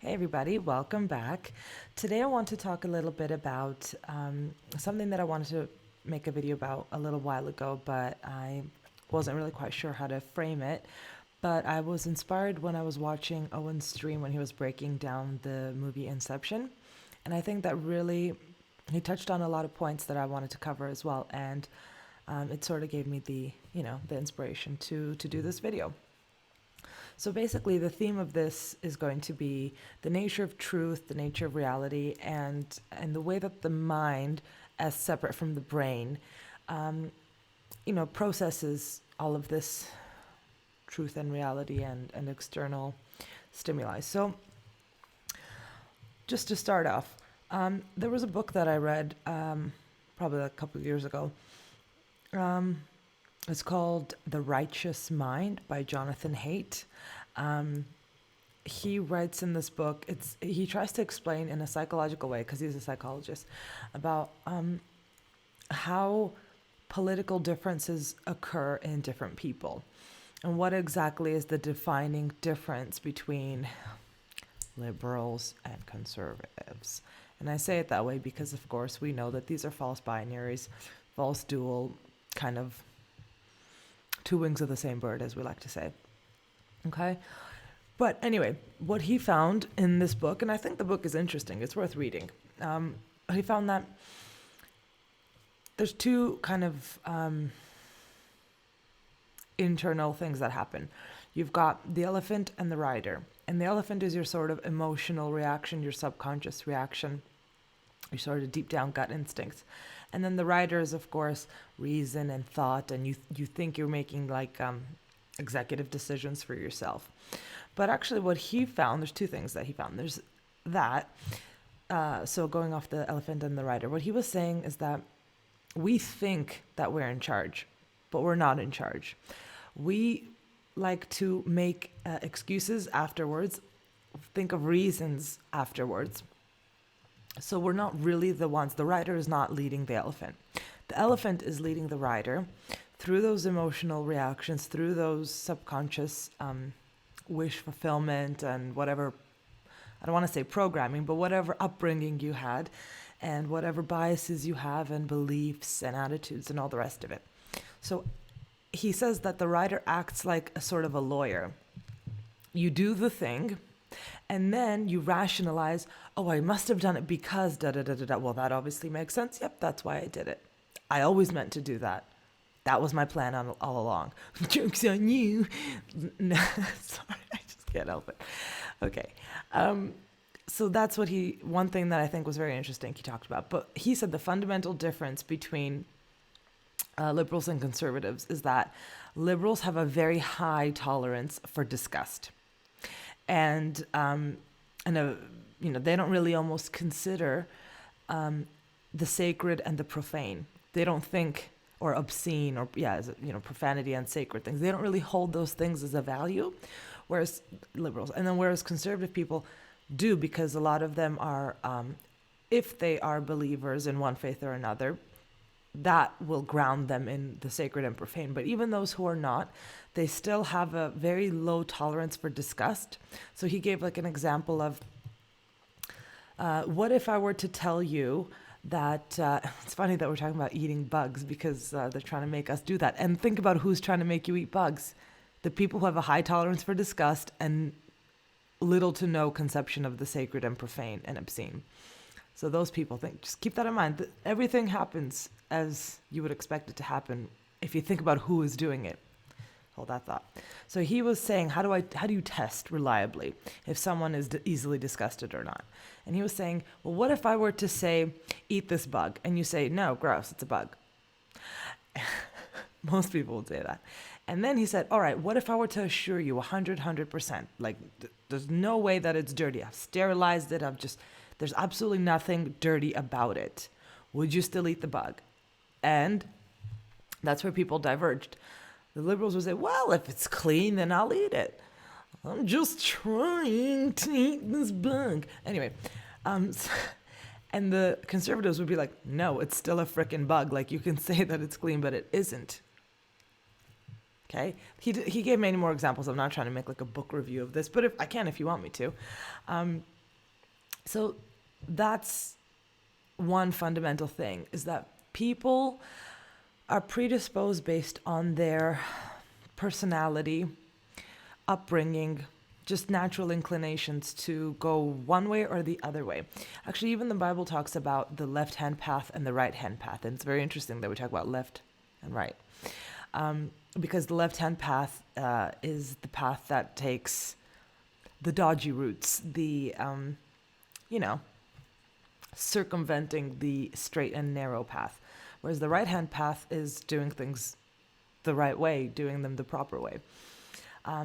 Hey, everybody, welcome back. Today, I want to talk a little bit about something that I wanted to make a video about a little while ago, but I wasn't really quite sure how to frame it. But I was inspired when I was watching Owen's stream when he was breaking down the movie Inception. And I think that really he touched on a lot of points that I wanted to cover as well. And it sort of gave me the inspiration to do this video. So basically, the theme of this is going to be the nature of truth, the nature of reality, and the way that the mind, as separate from the brain, um, processes all of this truth and reality and external stimuli. So just to start off, there was a book that I read probably a couple of years ago. Um, it's called The Righteous Mind by Jonathan Haidt. Um, he writes in this book, he tries to explain in a psychological way, because he's a psychologist, about how political differences occur in different people. And what exactly is the defining difference between liberals and conservatives? And I say it that way because, of course, we know that these are false binaries, false dual, kind of two wings of the same bird, as we like to say. Okay? But anyway, what he found in this book, and I think the book is interesting, it's worth reading. He found that there's two kind of internal things that happen. You've got the elephant and the rider. And the elephant is your sort of emotional reaction, your subconscious reaction, your sort of deep down gut instincts. And then the rider is, of course, reason and thought, and you think you're making like executive decisions for yourself. But actually, what he found, there's two things that he found. There's that. So going off the elephant and the rider, what he was saying is that we think that we're in charge, but we're not in charge. We like to make excuses afterwards, think of reasons afterwards. So we're not really the ones. The rider is not leading the elephant. The elephant is leading the rider through those emotional reactions, through those subconscious wish fulfillment and whatever, I don't want to say programming, but whatever upbringing you had and whatever biases you have and beliefs and attitudes and all the rest of it. So he says that the rider acts like a sort of a lawyer. You do the thing, and then you rationalize, oh, I must have done it because da da da da da. Well, that obviously makes sense. Yep, that's why I did it. I always meant to do that. That was my plan all along. Joke's on you. No, sorry, I just can't help it. Okay. So that's one thing that I think was very interesting he talked about. But he said the fundamental difference between liberals and conservatives is that liberals have a very high tolerance for disgust. And they don't really almost consider the sacred and the profane. They don't think, or obscene, or profanity and sacred things. They don't really hold those things as a value, whereas liberals, and then whereas conservative people do, because a lot of them are, if they are believers in one faith or another, that will ground them in the sacred and profane. But even those who are not, they still have a very low tolerance for disgust. So he gave like an example of, what if I were to tell you that, it's funny that we're talking about eating bugs because they're trying to make us do that. And think about who's trying to make you eat bugs. The people who have a high tolerance for disgust and little to no conception of the sacred and profane and obscene. So those people just keep that in mind. That everything happens as you would expect it to happen if you think about who is doing it. Hold that thought. So he was saying, how do you test reliably if someone is easily disgusted or not? And he was saying, well, what if I were to say, eat this bug? And you say, no, gross, it's a bug. Most people would say that. And then he said, all right, what if I were to assure you 100%, like there's no way that it's dirty. I've sterilized it. There's absolutely nothing dirty about it. Would you still eat the bug? And that's where people diverged. The liberals would say, well, if it's clean, then I'll eat it. I'm just trying to eat this bug. Anyway, and the conservatives would be like, no, it's still a frickin' bug. Like, you can say that it's clean, but it isn't. Okay, he gave many more examples. I'm not trying to make like a book review of this, but if I can, if you want me to. So that's one fundamental thing, is that people are predisposed based on their personality, upbringing, just natural inclinations to go one way or the other way. Actually, even the Bible talks about the left-hand path and the right-hand path, and it's very interesting that we talk about left and right. Because the left-hand path is the path that takes the dodgy routes, the, circumventing the straight and narrow path. Whereas the right-hand path is doing things the right way, doing them the proper way.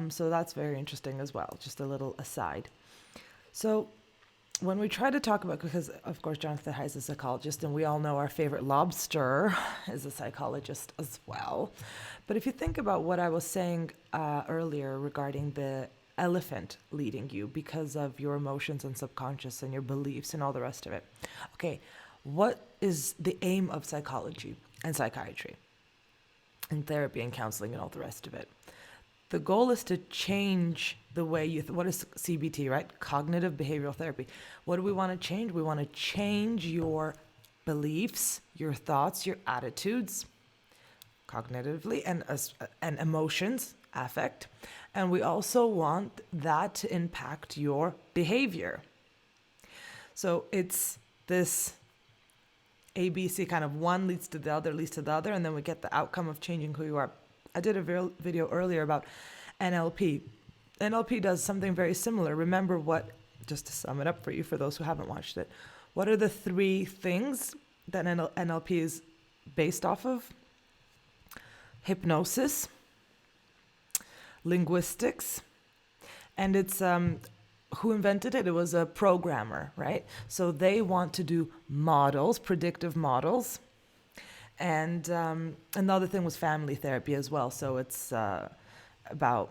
So that's very interesting as well, just a little aside. So when we try to talk about, because of course Jonathan Haidt is a psychologist, and we all know our favorite lobster is a psychologist as well. But if you think about what I was saying earlier regarding the elephant leading you because of your emotions and subconscious and your beliefs and all the rest of it. Okay, what is the aim of psychology and psychiatry and therapy and counseling and all the rest of it? The goal is to change the way you, what is CBT, right? Cognitive behavioral therapy. What do we want to change? We want to change your beliefs, your thoughts, your attitudes, cognitively, and emotions, affect. And we also want that to impact your behavior. So it's this ABC kind of one leads to the other, and then we get the outcome of changing who you are. I did a video earlier about NLP. NLP does something very similar. Remember what, just to sum it up for you, for those who haven't watched it, what are the 3 things that NLP is based off of? Hypnosis, linguistics, and it's who invented it? It was a programmer, right? So they want to do models, predictive models. And another thing was family therapy as well. So it's about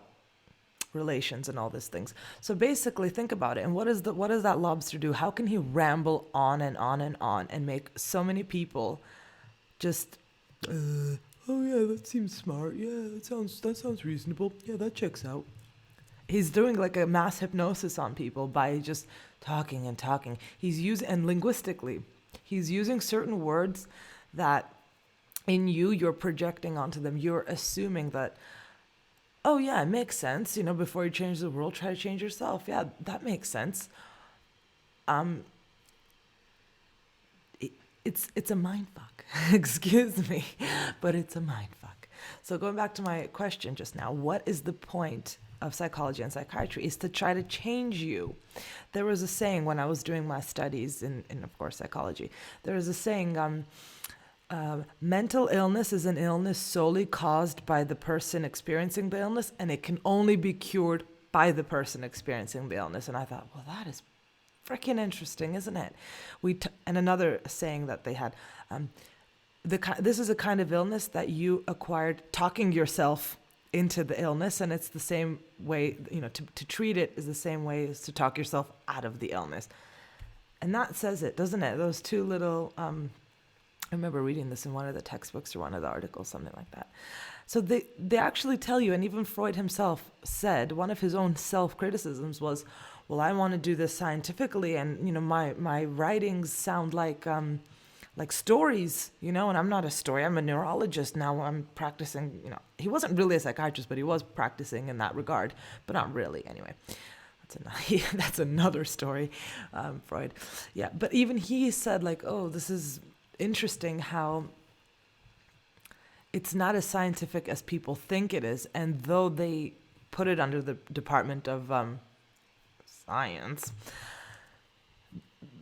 relations and all these things. So basically, think about it. And what does that lobster do? How can he ramble on and on and on and make so many people just, oh yeah, that seems smart. Yeah, that sounds reasonable. Yeah, that checks out. He's doing like a mass hypnosis on people by just talking and talking. And linguistically, he's using certain words that in you're projecting onto them. You're assuming that, oh yeah, it makes sense. Before you change the world, try to change yourself. Yeah, that makes sense. It's a mind fuck. Excuse me, but it's a mind fuck. So going back to my question just now, what is the point of psychology and psychiatry? Is to try to change you. There was a saying when I was doing my studies in of course, psychology. There was a saying, mental illness is an illness solely caused by the person experiencing the illness, and it can only be cured by the person experiencing the illness. And I thought, well, that is freaking interesting, isn't it? And another saying that they had, this is a kind of illness that you acquired talking yourself into the illness, and it's the same way, to treat it is the same way as to talk yourself out of the illness. And that says it, doesn't it? Those 2 little, I remember reading this in one of the textbooks or one of the articles, something like that. So they actually tell you, and even Freud himself said, one of his own self-criticisms was, well, I want to do this scientifically, and my writings sound like stories, and I'm not a story. I'm a neurologist now. I'm practicing. He wasn't really a psychiatrist, but he was practicing in that regard, but not really. Anyway, that's another story, Freud. Yeah, but even he said oh, this is interesting how it's not as scientific as people think it is, and though they put it under the Department of Science,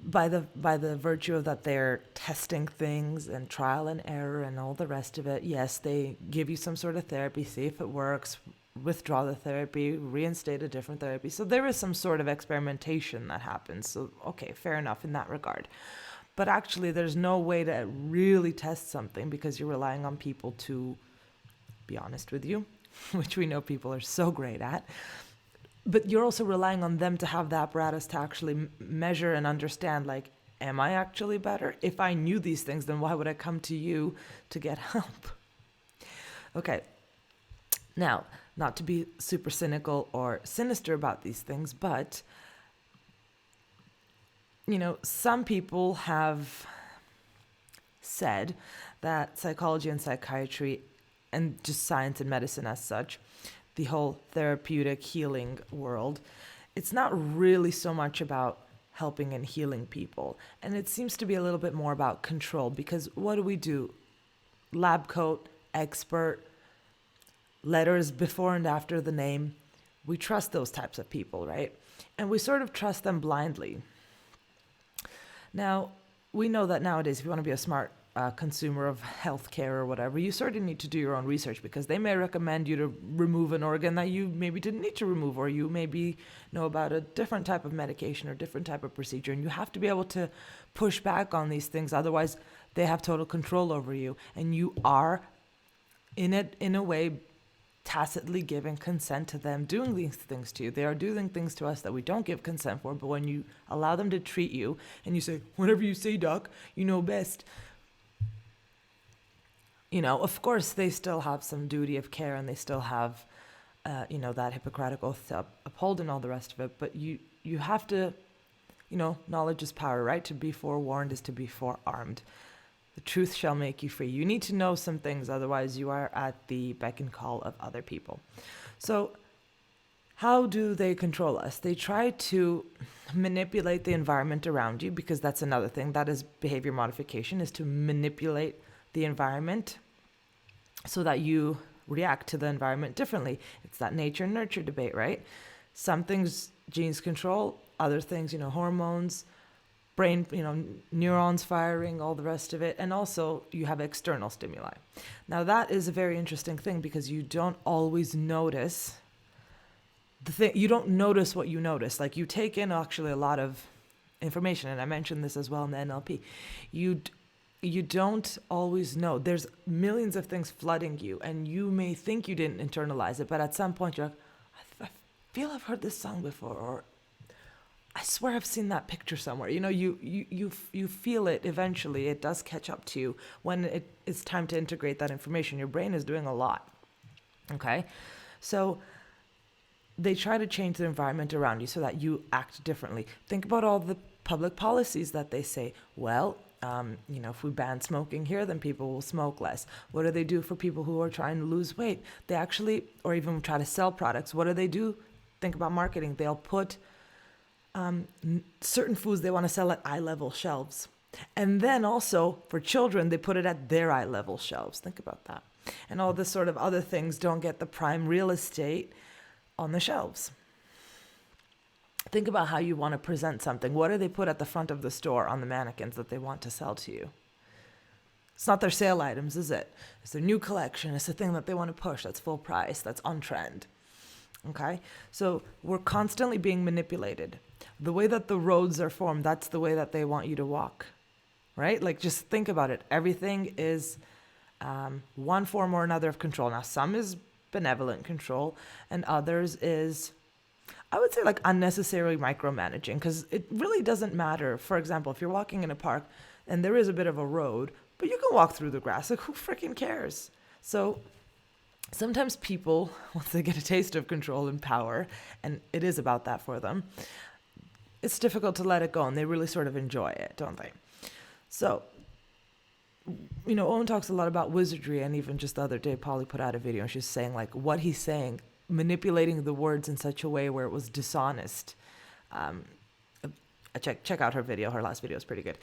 by the virtue of that they're testing things and trial and error and all the rest of it, yes, they give you some sort of therapy, see if it works, withdraw the therapy, reinstate a different therapy. So there is some sort of experimentation that happens. So, okay, fair enough in that regard. But actually, there's no way to really test something because you're relying on people to be honest with you, which we know people are so great at. But you're also relying on them to have the apparatus to actually measure and understand, am I actually better? If I knew these things, then why would I come to you to get help? Okay. Now, not to be super cynical or sinister about these things, but, some people have said that psychology and psychiatry and just science and medicine as such, the whole therapeutic healing world, it's not really so much about helping and healing people. And it seems to be a little bit more about control, because what do? Lab coat, expert, letters before and after the name. We trust those types of people, right? And we sort of trust them blindly. Now, we know that nowadays, if you want to be a smart consumer of healthcare or whatever, you sort of need to do your own research, because they may recommend you to remove an organ that you maybe didn't need to remove, or you maybe know about a different type of medication or different type of procedure. And you have to be able to push back on these things. Otherwise, they have total control over you. And you are, in a way, tacitly giving consent to them doing these things to you. They are doing things to us that we don't give consent for, but when you allow them to treat you and you say, whatever you say, doc, you know best. Of course, they still have some duty of care, and they still have, that Hippocratic oath to uphold and all the rest of it. But you have to, knowledge is power, right? To be forewarned is to be forearmed. The truth shall make you free. You need to know some things, otherwise you are at the beck and call of other people. So how do they control us? They try to manipulate the environment around you, because that's another thing. That is behavior modification, is to manipulate the environment so that you react to the environment differently. It's that nature and nurture debate, right? Some things genes control, other things, hormones, brain, neurons firing, all the rest of it. And also you have external stimuli. Now that is a very interesting thing, because you don't always notice you don't notice what you notice. Like, you take in actually a lot of information, and I mentioned this as well in the NLP. You don't always know. There's millions of things flooding you, and you may think you didn't internalize it, but at some point you're like, I feel I've heard this song before, or I swear I've seen that picture somewhere. You feel it eventually. It does catch up to you when it's time to integrate that information. Your brain is doing a lot. Okay? So they try to change the environment around you so that you act differently. Think about all the public policies that they say. Well, if we ban smoking here, then people will smoke less. What do they do for people who are trying to lose weight? They actually, or even try to sell products. What do they do? Think about marketing. They'll put certain foods they want to sell at eye-level shelves. And then also for children, they put it at their eye-level shelves. Think about that. And all this sort of other things don't get the prime real estate on the shelves. Think about how you want to present something. What do they put at the front of the store on the mannequins that they want to sell to you? It's not their sale items, is it? It's their new collection. It's the thing that they want to push. That's full price. That's on trend. Okay? So we're constantly being manipulated. The way that the roads are formed, that's the way that they want you to walk. Right? Like, just think about it. Everything is one form or another of control. Now, some is benevolent control, and others is, I would say, like, unnecessarily micromanaging, because it really doesn't matter. For example, if you're walking in a park and there is a bit of a road, but you can walk through the grass, like, who freaking cares? So sometimes people, once they get a taste of control and power, and it is about that for them, it's difficult to let it go, and they really sort of enjoy it, don't they? So, Owen talks a lot about wizardry, and even just the other day, Polly put out a video, and she's saying, like, what he's saying, manipulating the words in such a way where it was dishonest. Check out her video. Her last video is pretty good.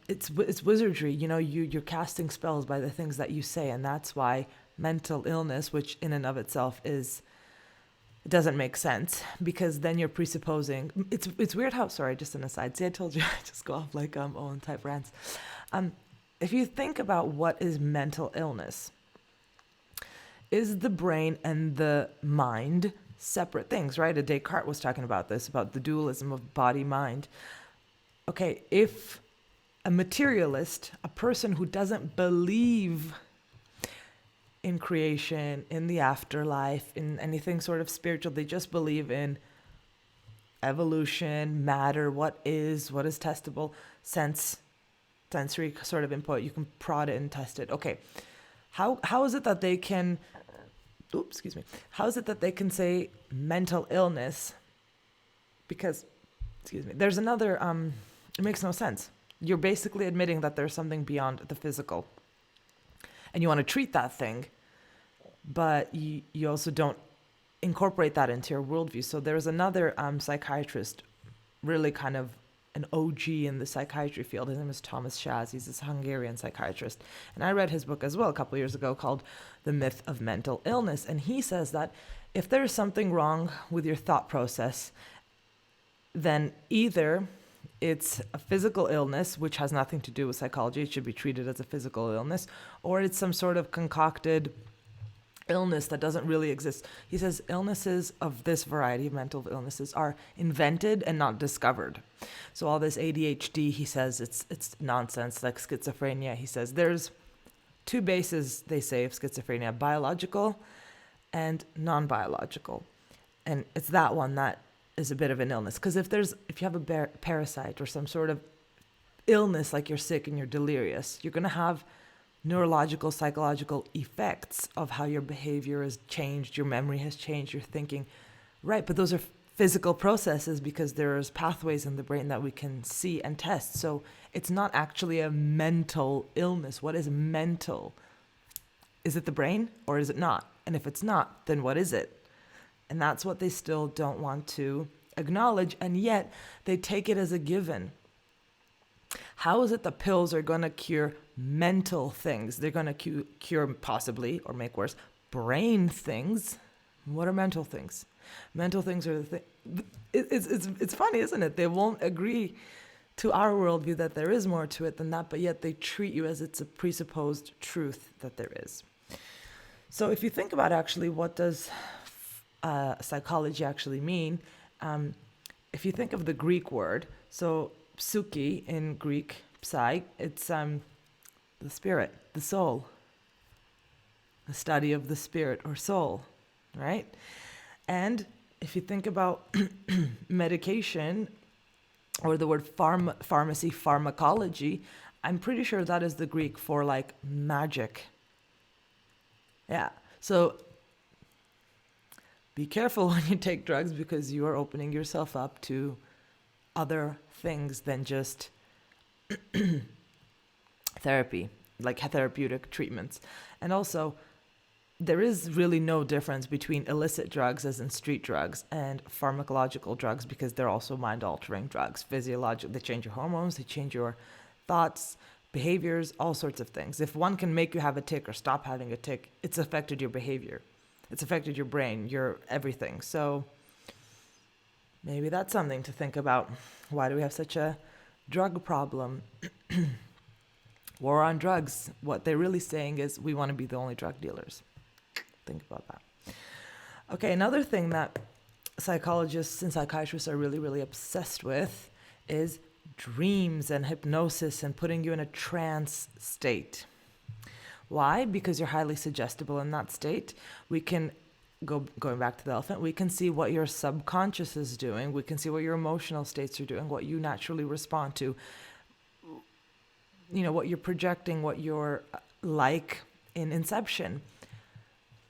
It's wizardry. You're casting spells by the things that you say, and that's why mental illness, which in and of itself it doesn't make sense, because then you're presupposing. It's weird how, sorry, just an aside. See, I told you I just go off like Owen type rants. If you think about what is mental illness, is the brain and the mind separate things, right? Descartes was talking about this, about the dualism of body-mind. Okay, if a materialist, a person who doesn't believe in creation, in the afterlife, in anything sort of spiritual, they just believe in evolution, matter, what is testable, sensory sort of input, you can prod it and test it. Okay, how is it that they can oops, excuse me. How is it that they can say mental illness? Because, excuse me, there's another, it makes no sense. You're basically admitting that there's something beyond the physical and you want to treat that thing, but you also don't incorporate that into your worldview. So there's another psychiatrist, really kind of an OG in the psychiatry field. His name is Thomas Szasz. He's this Hungarian psychiatrist. And I read his book as well a couple of years ago called The Myth of Mental Illness. And he says that if there's something wrong with your thought process, then either it's a physical illness, which has nothing to do with psychology, it should be treated as a physical illness, or it's some sort of concocted illness that doesn't really exist. He says illnesses of this variety of mental illnesses are invented and not discovered. So all this ADHD, he says it's nonsense, like schizophrenia. He says there's two bases, they say, of schizophrenia: biological and non-biological. And it's that one that is a bit of an illness. Because if you have a parasite or some sort of illness, like you're sick and you're delirious, you're going to have neurological, psychological effects of how your behavior has changed, your memory has changed, your thinking. Right, but those are physical processes because there's pathways in the brain that we can see and test. So it's not actually a mental illness. What is mental? Is it the brain or is it not? And if it's not, then what is it? And that's what they still don't want to acknowledge, and yet they take it as a given. How is it the pills are going to cure mental things? They're going to cure possibly, or make worse, brain things. What are mental things? Mental things are the thing. It's funny, isn't it? They won't agree to our worldview that there is more to it than that, but yet they treat you as it's a presupposed truth that there is. So if you think about actually what does psychology actually mean, if you think of the Greek word, so psyche in Greek, psy, it's the spirit, the soul, the study of the spirit or soul, right? And if you think about medication or the word pharmacy, pharmacology, I'm pretty sure that is the Greek for like magic. Yeah, so be careful when you take drugs because you are opening yourself up to other things than just therapy, like therapeutic treatments. And also, there is really no difference between illicit drugs, as in street drugs, and pharmacological drugs because they're also mind-altering drugs. Physiological, they change your hormones, they change your thoughts, behaviors, all sorts of things. If one can make you have a tic or stop having a tic, it's affected your behavior. It's affected your brain, your everything. So maybe that's something to think about. Why do we have such a drug problem? War on drugs. What they're really saying is we want to be the only drug dealers. Think about that. Okay, another thing that psychologists and psychiatrists are really, really obsessed with is dreams and hypnosis and putting you in a trance state. Why? Because you're highly suggestible in that state. We can, going back to the elephant, we can see what your subconscious is doing. We can see what your emotional states are doing, what you naturally respond to, what you're projecting, what you're like in Inception.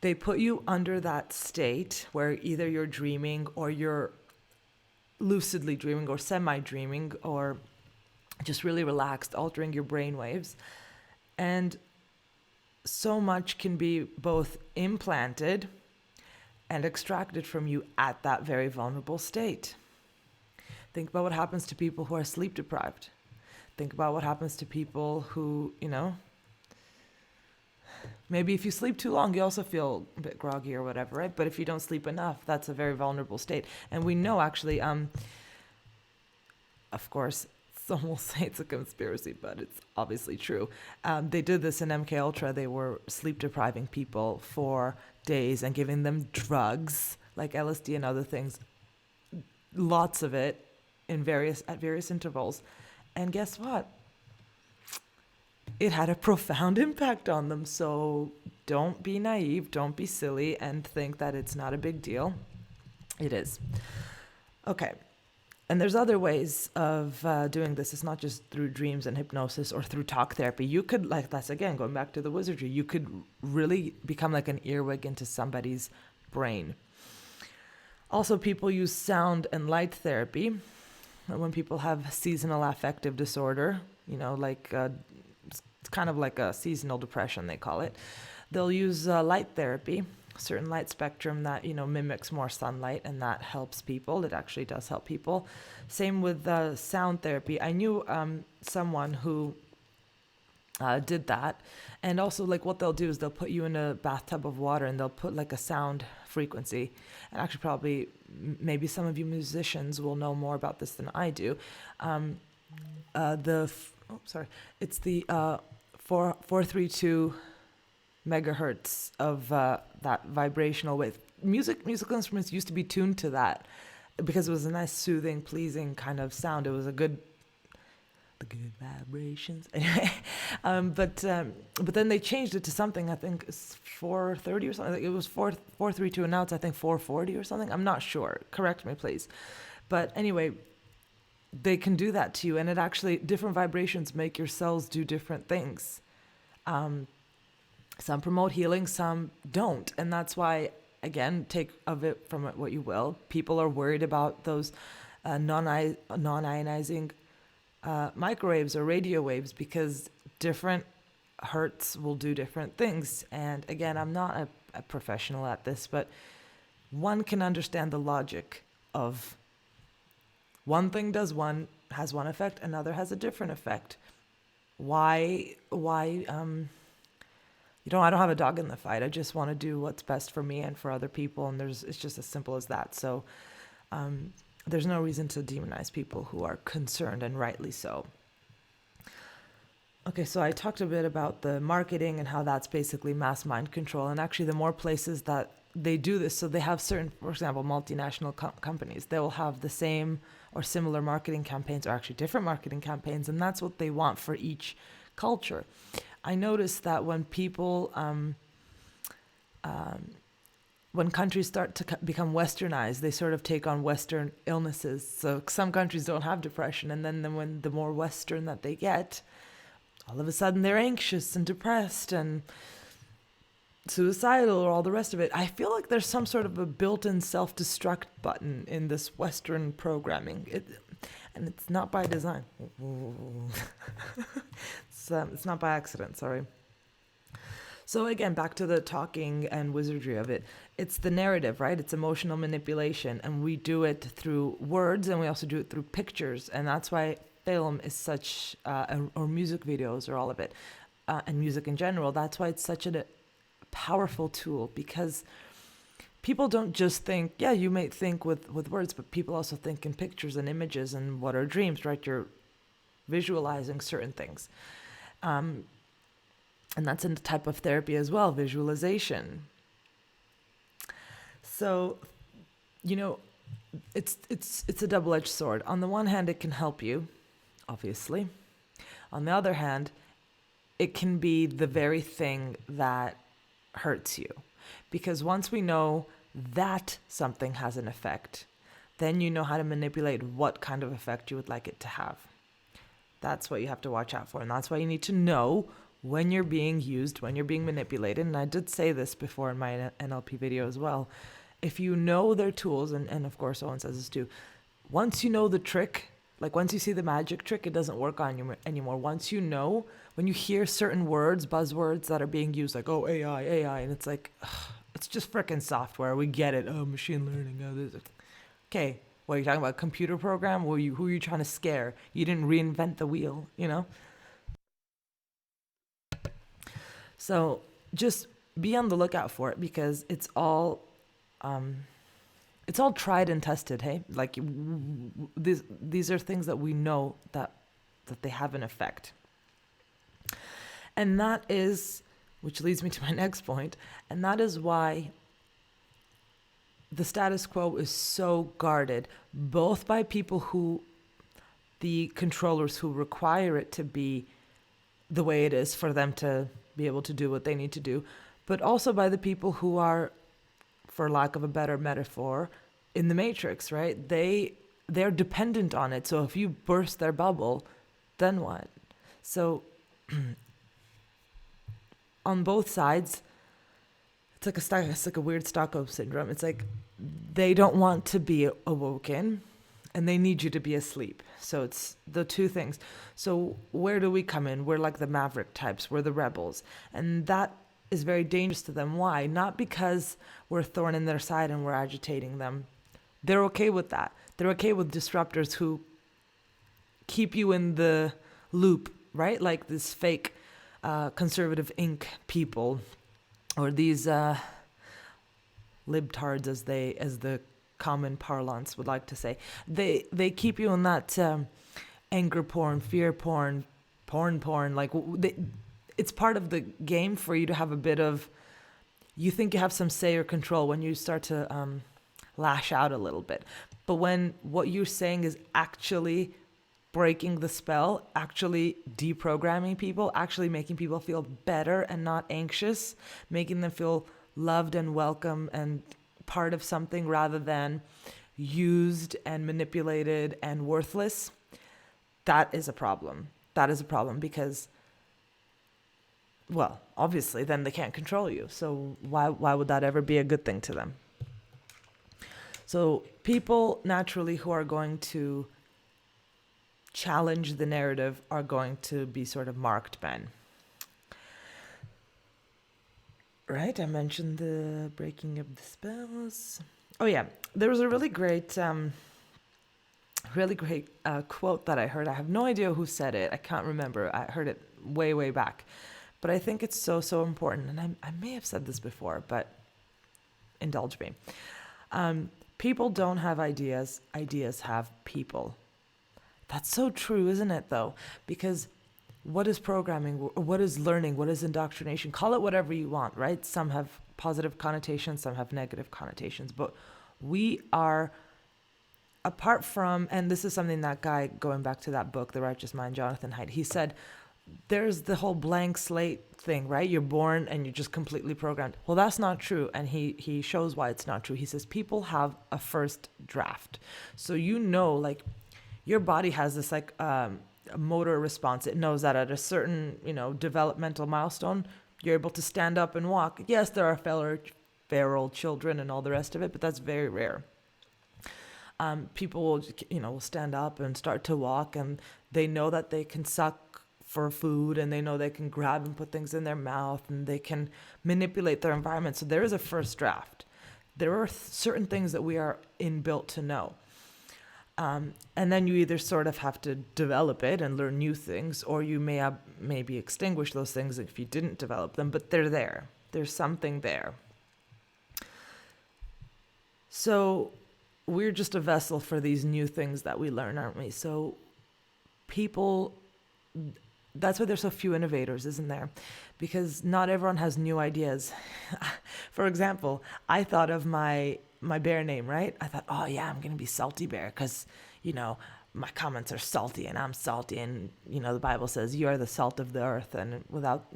They put you under that state where either you're dreaming or you're lucidly dreaming or semi-dreaming or just really relaxed, altering your brain waves. And so much can be both implanted and extracted from you at that very vulnerable state. Think about what happens to people who are sleep deprived. Think about what happens to people who, maybe if you sleep too long, you also feel a bit groggy or whatever, right? But if you don't sleep enough, that's a very vulnerable state. And we know actually, of course, some will say it's a conspiracy, but it's obviously true. They did this in MK Ultra. They were sleep depriving people for days and giving them drugs like LSD and other things, lots of it at various intervals. And guess what? It had a profound impact on them. So don't be naive, don't be silly, and think that it's not a big deal. It is. Okay. And there's other ways of doing this. It's not just through dreams and hypnosis or through talk therapy. You could, like, that's again going back to the wizardry, you could really become like an earwig into somebody's brain. Also, people use sound and light therapy when people have seasonal affective disorder, like it's kind of like a seasonal depression, they call it. They'll use light therapy, certain light spectrum that mimics more sunlight, and that helps people. It actually does help people. Same with sound therapy. I knew someone who did that, and also like what they'll do is they'll put you in a bathtub of water and they'll put like a sound frequency. And actually, probably maybe some of you musicians will know more about this than I do. It's the 432 megahertz of that vibrational wave. Musical instruments used to be tuned to that because it was a nice, soothing, pleasing kind of sound. It was the good vibrations. But then they changed it to something. I think it's 430 or something. Like it was 432, and now it's I think 440 or something. I'm not sure. Correct me, please. But anyway, they can do that to you, and it actually different vibrations make your cells do different things. Some promote healing, some don't. And that's why, again, take of it from it what you will. People are worried about those non-ionizing microwaves or radio waves because different hertz will do different things. And again, I'm not a professional at this, but one can understand the logic of one thing has one effect, another has a different effect. Why I don't have a dog in the fight. I just want to do what's best for me and for other people, and it's just as simple as that. So there's no reason to demonize people who are concerned, and rightly so. Okay, so I talked a bit about the marketing and how that's basically mass mind control, and actually the more places that they do this, so they have certain, for example, multinational companies, they will have the same or similar marketing campaigns, or actually different marketing campaigns, and that's what they want for each culture. I noticed that when people, when countries start to become westernized, they sort of take on Western illnesses. So some countries don't have depression, and then when the more Western that they get, all of a sudden they're anxious and depressed and suicidal or all the rest of it. I feel like there's some sort of a built-in self-destruct button in this Western programming. And it's not by design. It's not by accident, sorry. So again, back to the talking and wizardry of it. It's the narrative, right? It's emotional manipulation. And we do it through words, and we also do it through pictures. And that's why film is such, or music videos or all of it, and music in general, that's why it's such a powerful tool, because people don't just think, you may think with words, but people also think in pictures and images. And what are dreams, right? You're visualizing certain things. And that's in the type of therapy as well, visualization. So, it's a double-edged sword. On the one hand, it can help you, obviously. On the other hand, it can be the very thing that hurts you. Because once we know that something has an effect, then you know how to manipulate what kind of effect you would like it to have. That's what you have to watch out for. And that's why you need to know when you're being used, when you're being manipulated. And I did say this before in my NLP video as well. If you know their tools, and of course Owen says this too, once you know the trick, like once you see the magic trick, it doesn't work on you anymore. Once you know, when you hear certain words, buzzwords that are being used, like, oh, AI, and it's like, ugh, it's just freaking software. We get it. Oh, machine learning. Oh, this. Okay, what are you talking about? Computer program? Who are you trying to scare? You didn't reinvent the wheel, So just be on the lookout for it, because it's all tried and tested. Hey, like these are things that we know that they have an effect, and that is, which leads me to my next point, and that is why the status quo is so guarded, both by people the controllers who require it to be the way it is for them to be able to do what they need to do, but also by the people who are, for lack of a better metaphor, in the matrix, right? They they're dependent on it. So if you burst their bubble, then what? So on both sides, it's like a weird Stockholm syndrome. It's like they don't want to be awoken and they need you to be asleep. So it's the two things. So where do we come in? We're like the maverick types. We're the rebels. And that is very dangerous to them. Why? Not because we're a thorn in their side and we're agitating them. They're okay with that. They're okay with disruptors who keep you in the loop, right? Like this fake conservative ink people, or these libtards, as the common parlance would like to say. They keep you in that anger porn, fear porn, porn. Like it's part of the game for you to have a bit of. You think you have some say or control when you start to lash out a little bit, but when what you're saying is actually breaking the spell, actually deprogramming people, actually making people feel better and not anxious, making them feel loved and welcome and part of something rather than used and manipulated and worthless, that is a problem. That is a problem because, well, obviously then they can't control you. So why would that ever be a good thing to them? So people naturally who are going to challenge the narrative are going to be sort of marked men. Right, I mentioned the breaking of the spells. Oh yeah, there was a really great quote that I heard. I have no idea who said it. I can't remember. I heard it way back. But I think it's so important. And I may have said this before, but indulge me. People don't have ideas. Ideas have people. That's so true, isn't it, though? Because what is programming? What is learning? What is indoctrination? Call it whatever you want, right? Some have positive connotations, some have negative connotations. But we are, apart from, and this is something that guy, going back to that book, The Righteous Mind, Jonathan Haidt, he said, there's the whole blank slate thing, right? You're born and you're just completely programmed. Well, that's not true. And he shows why it's not true. He says people have a first draft. So like, your body has this like a motor response. It knows that at a certain, developmental milestone, you're able to stand up and walk. Yes, there are feral children and all the rest of it, but that's very rare. People will stand up and start to walk, and they know that they can suck for food, and they know they can grab and put things in their mouth, and they can manipulate their environment. So there is a first draft. There are certain things that we are inbuilt to know. And then you either sort of have to develop it and learn new things, or you maybe extinguish those things if you didn't develop them, but they're there. There's something there. So we're just a vessel for these new things that we learn, aren't we? So people, that's why there's so few innovators, isn't there? Because not everyone has new ideas. For example, I thought of my bear name, right? I thought, oh yeah, I'm going to be Salty Bear because, my comments are salty and I'm salty. And, the Bible says you are the salt of the earth. And without,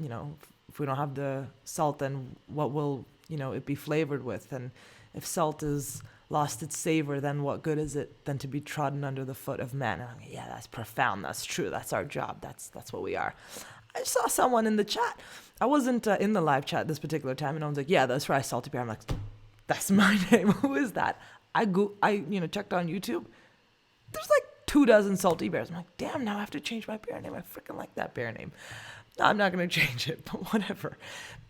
if we don't have the salt, then what will, it be flavored with? And if salt is lost its savor, then what good is it than to be trodden under the foot of men? And yeah, that's profound. That's true. That's our job. That's what we are. I saw someone in the chat. I wasn't in the live chat this particular time, and I was like, yeah, that's right, Salty Bear. I'm like, that's my name. Who is that? I checked on YouTube. There's like 24 Salty Bears. I'm like, damn, now I have to change my bear name. I freaking like that bear name. No, I'm not going to change it, but whatever.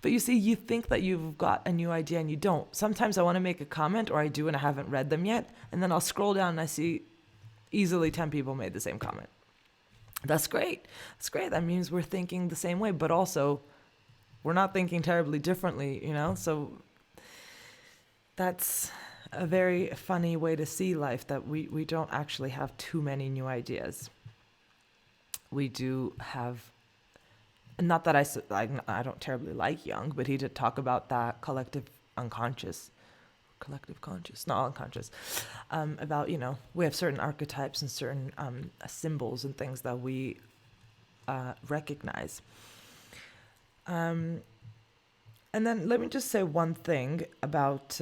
But you see, you think that you've got a new idea and you don't. Sometimes I want to make a comment, or I do and I haven't read them yet. And then I'll scroll down and I see easily 10 people made the same comment. That's great. That's great. That means we're thinking the same way, but also we're not thinking terribly differently, So that's a very funny way to see life, that we don't actually have too many new ideas. We do have, not that I don't terribly like Jung, but he did talk about that collective conscious, not unconscious, about, we have certain archetypes and certain symbols and things that we recognize. And then let me just say one thing about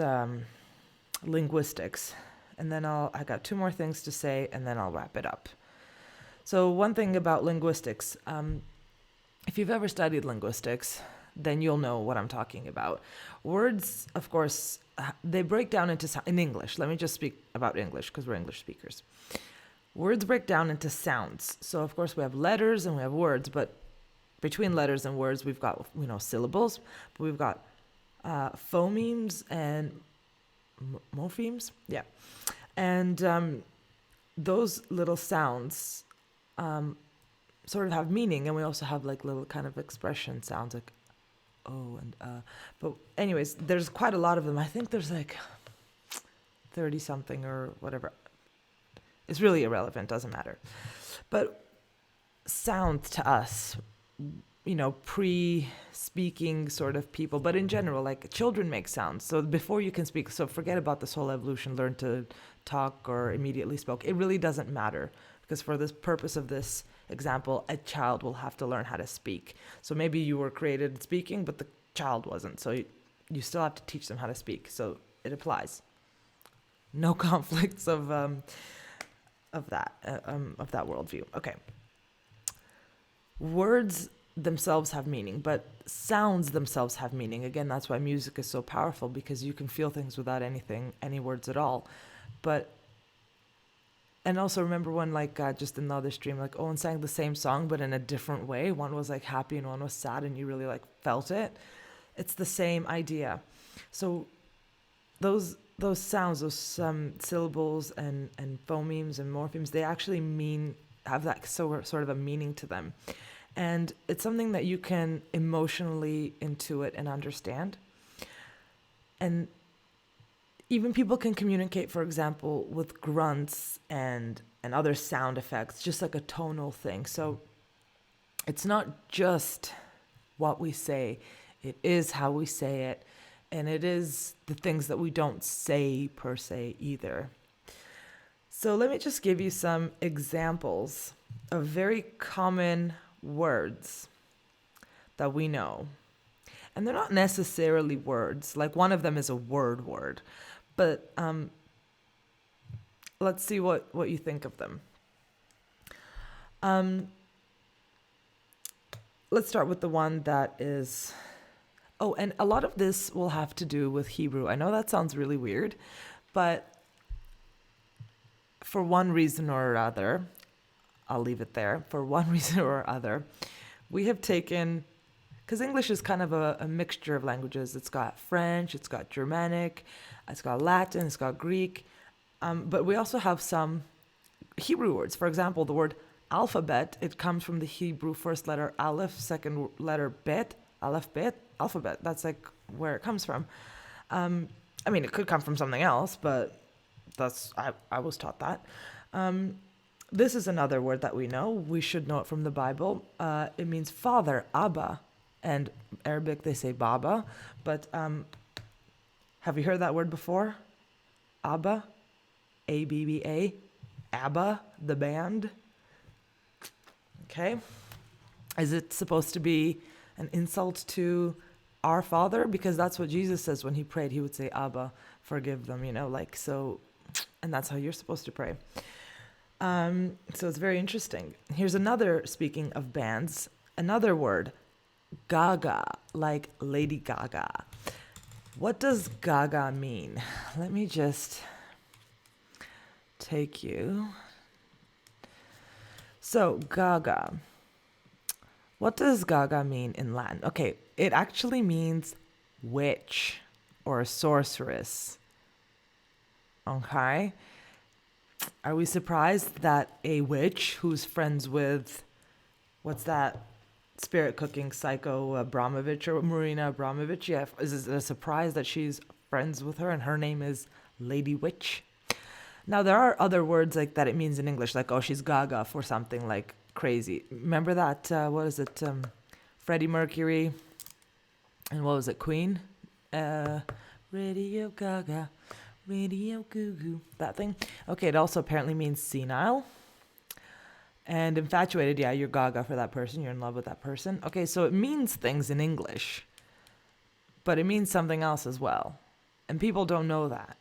linguistics. and then I got two more things to say, and then I'll wrap it up. So one thing about linguistics, if you've ever studied linguistics, then you'll know what I'm talking about. Words, of course, they break down into in English. Let me just speak about English because we're English speakers. Words break down into sounds. So of course we have letters and we have words, but between letters and words we've got syllables, but we've got phonemes and morphemes. Yeah, and those little sounds sort of have meaning, and we also have like little kind of expression sounds like oh and but anyways, there's quite a lot of them. I think there's like 30 something or whatever. It's really irrelevant, doesn't matter. But sounds to us, pre-speaking sort of people, but in general, like children make sounds. So before you can speak, so forget about this whole evolution, learn to talk or immediately spoke. It really doesn't matter, because for this purpose of this example, a child will have to learn how to speak. So maybe you were created speaking, but the child wasn't. So you still have to teach them how to speak. So it applies. No conflicts of that worldview. Okay. Words themselves have meaning, but sounds themselves have meaning. Again, that's why music is so powerful, because you can feel things without any words at all. And also remember when just in the other stream, like Owen sang the same song, but in a different way. One was like happy and one was sad, and you really like felt it. It's the same idea. So those sounds, those syllables and phonemes and morphemes, they actually have that sort of a meaning to them. And it's something that you can emotionally intuit and understand. And even people can communicate, for example, with grunts and other sound effects, just like a tonal thing. So it's not just what we say, it is how we say it. And it is the things that we don't say per se either. So let me just give you some examples of very common words that we know. And they're not necessarily words. Like one of them is a word. But let's see what you think of them. Let's start with the one that is... Oh, and a lot of this will have to do with Hebrew. I know that sounds really weird, but for one reason or other, I'll leave it there. For one reason or other, we have taken, because English is kind of a mixture of languages. It's got French, it's got Germanic, it's got Latin, it's got Greek, but we also have some Hebrew words. For example, the word alphabet, it comes from the Hebrew first letter aleph, second letter bet, aleph bet. Alphabet, that's like where it comes from. I mean, it could come from something else, but I was taught that. This is another word that we know. We should know it from the Bible. It means father, Abba, and Arabic they say Baba. But have you heard that word before? Abba, A-B-B-A, ABBA, the band. Okay, is it supposed to be an insult to our Father? Because that's what Jesus says when he prayed. He would say, Abba, forgive them, so, and that's how you're supposed to pray. So it's very interesting. Here's another, speaking of bands, another word, Gaga, like Lady Gaga. What does Gaga mean? Let me just take you. So Gaga. What does Gaga mean in Latin? Okay, it actually means witch or sorceress. Okay? Are we surprised that a witch who's friends with, what's that spirit cooking psycho Abramovich or Marina Abramovich? Yeah, is it a surprise that she's friends with her and her name is Lady Witch? Now, there are other words like that it means in English, like, oh, she's gaga for something like crazy. Remember that, what is it, Freddie Mercury, and what was it, Queen? Radio Gaga, Radio Goo Goo, that thing. Okay, it also apparently means senile. And infatuated, yeah, you're gaga for that person, you're in love with that person. Okay, so it means things in English, but it means something else as well. And people don't know that.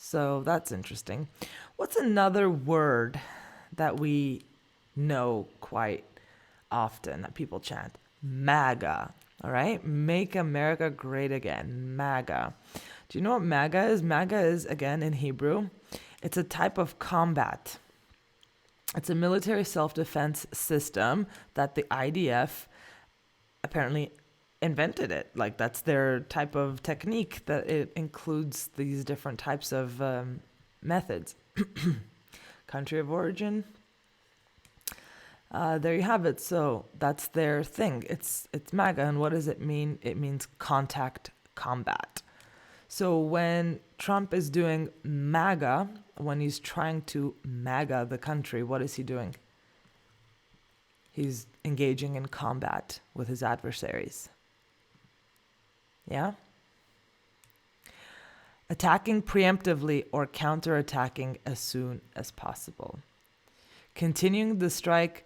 So that's interesting. What's another word that we know quite often that people chant? MAGA. All right. Make America Great Again. MAGA. Do you know what MAGA is? MAGA is, again, in Hebrew, it's a type of combat. It's a military self-defense system that the IDF apparently invented it. Like, that's their type of technique, that it includes these different types of methods. Country of origin. There you have it. So that's their thing. It's MAGA. And what does it mean? It means contact combat. So when Trump is doing MAGA, when he's trying to MAGA the country, what is he doing? He's engaging in combat with his adversaries. Yeah? Attacking preemptively or counterattacking as soon as possible. Continuing to strike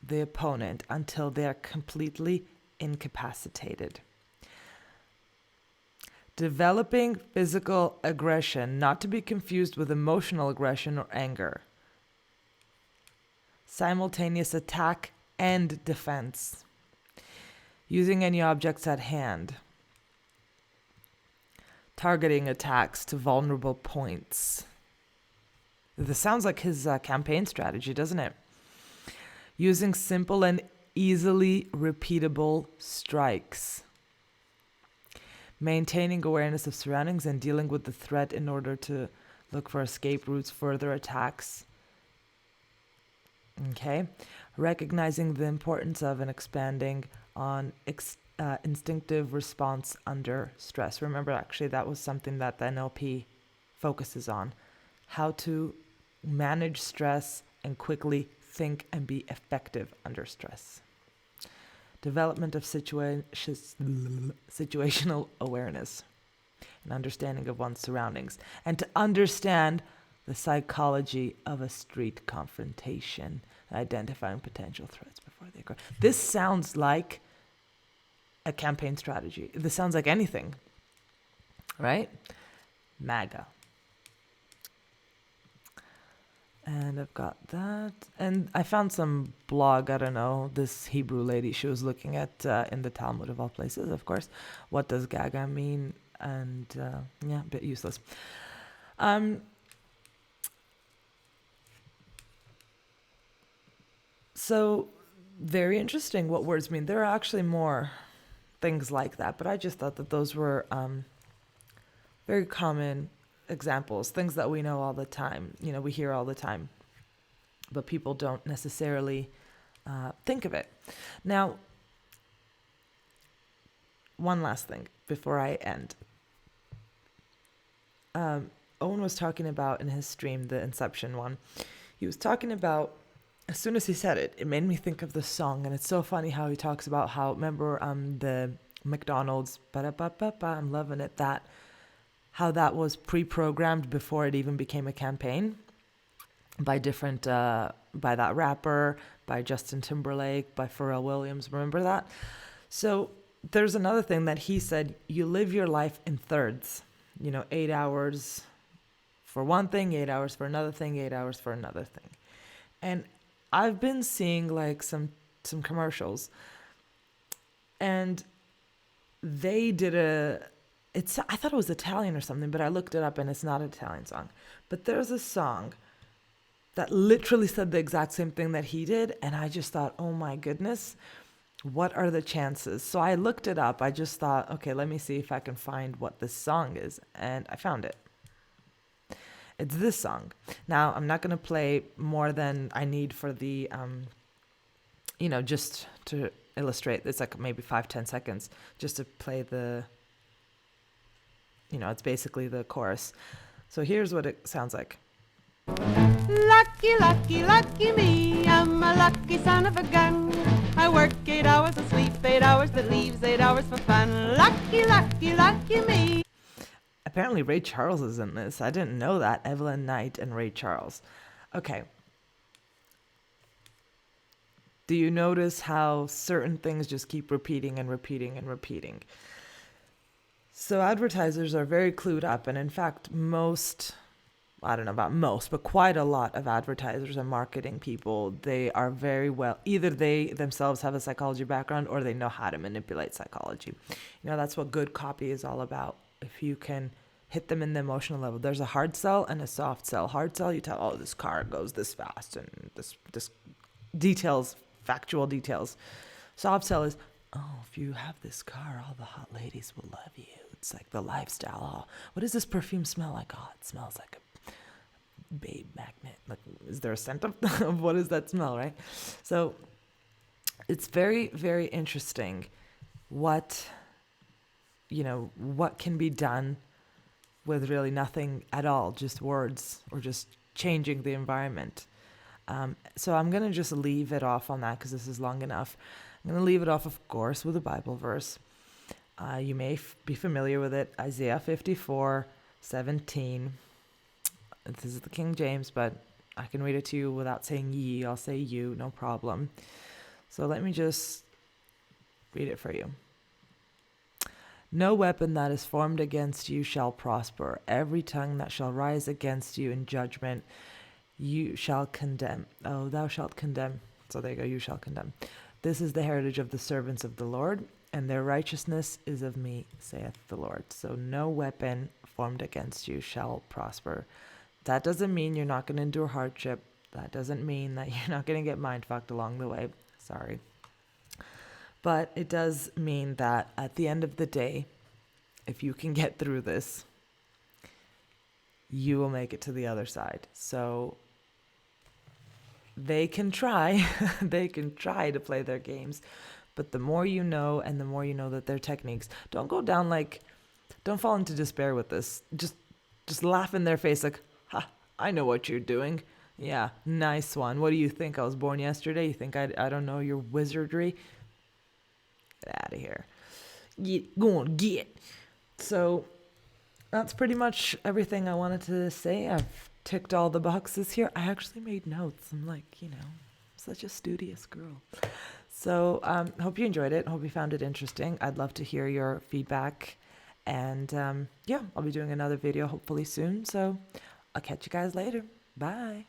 the opponent until they are completely incapacitated. Developing physical aggression, not to be confused with emotional aggression or anger. Simultaneous attack and defense. Using any objects at hand. Targeting attacks to vulnerable points. This sounds like his campaign strategy, doesn't it? Using simple and easily repeatable strikes. Maintaining awareness of surroundings and dealing with the threat in order to look for escape routes, further attacks. Okay. Recognizing the importance of and expanding on instinctive response under stress. Remember, actually, that was something that the NLP focuses on. How to manage stress and quickly think and be effective under stress. Development of situational awareness and understanding of one's surroundings, and to understand the psychology of a street confrontation, identifying potential threats before they occur. This sounds like a campaign strategy. This sounds like anything, right? MAGA. And I've got that. And I found some blog, I don't know, this Hebrew lady, she was looking at, in the Talmud of all places, of course, what does Gaga mean? And yeah, a bit useless. So very interesting what words mean. There are actually more things like that, but I just thought that those were very common examples, things that we know all the time, we hear all the time, but people don't necessarily think of it. Now, one last thing before I end. Owen was talking about in his stream, the Inception one, he was talking about, as soon as he said it, it made me think of the song, and it's so funny how he talks about how, remember the McDonald's, ba-da-ba-ba-ba, I'm loving it, that, how that was pre-programmed before it even became a campaign by different, by that rapper, by Justin Timberlake, by Pharrell Williams. Remember that? So there's another thing that he said, you live your life in thirds, 8 hours for one thing, 8 hours for another thing, 8 hours for another thing. And I've been seeing like some commercials, and they did I thought it was Italian or something, but I looked it up and it's not an Italian song. But there's a song that literally said the exact same thing that he did. And I just thought, oh my goodness, what are the chances? So I looked it up. I just thought, okay, let me see if I can find what this song is. And I found it. It's this song. Now, I'm not going to play more than I need for the, just to illustrate. It's like maybe 5-10 seconds just to play the, it's basically the chorus. So here's what it sounds like. Lucky, lucky, lucky me, I'm a lucky son of a gun. I work 8 hours, I sleep 8 hours, that leaves 8 hours for fun. Lucky, lucky, lucky me. Apparently Ray Charles is in this. I didn't know that. Evelyn Knight and Ray Charles. Okay. Do you notice how certain things just keep repeating and repeating and repeating? So advertisers are very clued up, and in fact, most I don't know about most, but quite a lot of advertisers and marketing people, they are very well, either they themselves have a psychology background or they know how to manipulate psychology. That's what good copy is all about. If you can hit them in the emotional level, there's a hard sell and a soft sell. Hard sell, you tell, oh, this car goes this fast and this details, factual details. Soft sell is, oh, if you have this car, all the hot ladies will love you. It's like the lifestyle. Oh, what does this perfume smell like? Oh, it smells like a babe magnet. Like, is there a scent of what does that smell, right? So it's very, very interesting what can be done with really nothing at all, just words or just changing the environment. So I'm going to just leave it off on that because this is long enough. I'm going to leave it off, of course, with a Bible verse. You may be familiar with it, Isaiah 54:17. This is the King James, but I can read it to you without saying ye. I'll say you, no problem. So let me just read it for you. No weapon that is formed against you shall prosper. Every tongue that shall rise against you in judgment, you shall condemn. Oh, thou shalt condemn. So there you go, you shall condemn. This is the heritage of the servants of the Lord, and their righteousness is of me, saith the Lord. So no weapon formed against you shall prosper. That doesn't mean you're not going to endure hardship. That doesn't mean that you're not going to get mind fucked along the way. Sorry. But it does mean that at the end of the day, if you can get through this, you will make it to the other side. So they can try. They can try to play their games. But the more you know, and the more you know that their techniques, don't go down don't fall into despair with this. Just laugh in their face like, ha, I know what you're doing. Yeah, nice one. What do you think? I was born yesterday? You think I don't know your wizardry? Get out of here. Go on, get. So that's pretty much everything I wanted to say. I've ticked all the boxes here. I actually made notes. I'm like, such a studious girl. So hope you enjoyed it. Hope you found it interesting. I'd love to hear your feedback. And I'll be doing another video hopefully soon. So I'll catch you guys later. Bye.